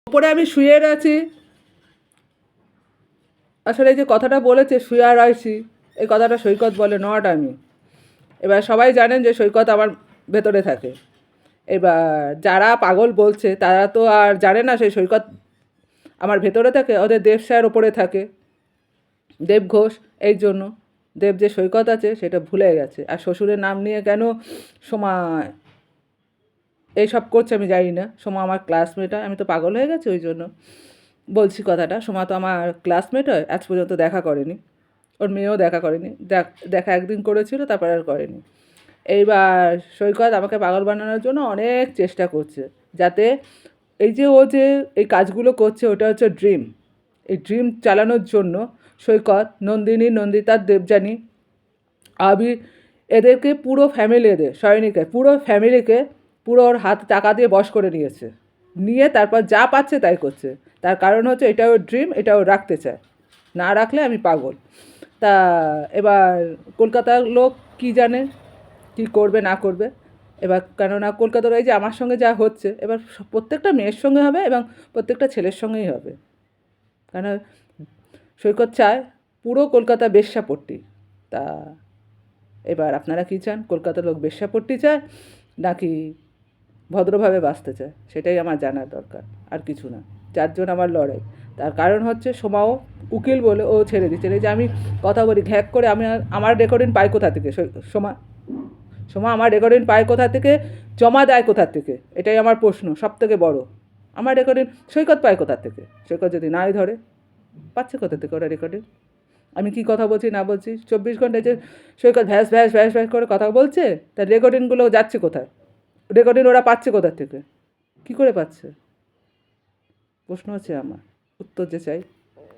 ওপরে আমি শুয়ে আছি, আসলে এই যে কথাটা বলেছে শুয়ে রয়েছি, এই কথাটা সৈকত বলে, নট আমি। এবার সবাই জানেন যে সৈকত আমার ভেতরে থাকে। এবার যারা পাগল বলছে তারা তো আর জানে না সেই সৈকত আমার ভেতরে থাকে, ওদের দেব স্যার ওপরে থাকে, দেব ঘোষ। এই জন্য দেব যে সৈকত আছে সেটা ভুলে গেছে। আর শ্বশুরের নাম নিয়ে কেন সময় এইসব করছে আমি জানি না। সোমা আমার ক্লাসমেট হয়, আমি তো পাগল হয়ে গেছি ওই জন্য বলছি কথাটা। সোমা তো আমার ক্লাসমেট হয়, আজ পর্যন্ত দেখা করেনি, ওর মেয়েও দেখা করেনি, দেখা একদিন করেছিল, তারপর আর করেনি। এইবার সৈকত আমাকে পাগল বানানোর জন্য অনেক চেষ্টা করছে, যাতে এই যে ও যে এই কাজগুলো করছে ওটা হচ্ছে ড্রিম। এই ড্রিম চালানোর জন্য সৈকত, নন্দিনী, নন্দিতা, দেবযানী, আবির, এদেরকে পুরো ফ্যামিলি, এদের সয়নিকে পুরো ফ্যামিলিকে পুরো ওর হাত টাকা দিয়ে বশ করে নিয়েছে, নিয়ে তারপর যা পাচ্ছে তাই করছে। তার কারণ হচ্ছে এটা ওর ড্রিম, এটা ও রাখতে চায়, না রাখলে আমি পাগল। তা এবার কলকাতার লোক কি জানে কি করবে না করবে। এবার কেননা কলকাতার এই যে আমার সঙ্গে যা হচ্ছে, এবার প্রত্যেকটা মেয়ের সঙ্গে হবে এবং প্রত্যেকটা ছেলের সঙ্গেই হবে। কেন সৈকত চায় পুরো কলকাতা বেশ্যাপট্টি। তা এবার আপনারা কী চান? কলকাতার লোক বেশ্যাপট্টি চায় নাকি ভদ্রভাবে বাঁচতে চায়, সেটাই আমার জানার দরকার, আর কিছু না। যার জন্য আমার লড়াই, তার কারণ হচ্ছে সোমাও উকিল বলে ও ছেড়ে দিচ্ছে। এই যে আমি কথা বলি ঘ্যাক করে, আমি আমার রেকর্ডিং পাই কোথা থেকে? সোমা সোমা আমার রেকর্ডিং পায় কোথা থেকে, জমা দেয় কোথা থেকে? এটাই আমার প্রশ্ন সব থেকে বড়। আমার রেকর্ডিং সৈকত পায় কোথা থেকে? সৈকত যদি নাই ধরে, পাচ্ছে কোথা থেকে ওরা রেকর্ডিং? আমি কী কথা বলছি না বলছি, 24 ঘন্টায় যে সৈকত ভ্যাস ভ্যাস ভ্যাস ভ্যাস করে কথা বলছে, তার রেকর্ডিংগুলো যাচ্ছে কোথায়? রেকর্ডিং ওরা পাচ্ছে কোথা থেকে? কী করে পাচ্ছে? প্রশ্ন আছে আমার, উত্তর যে চাই।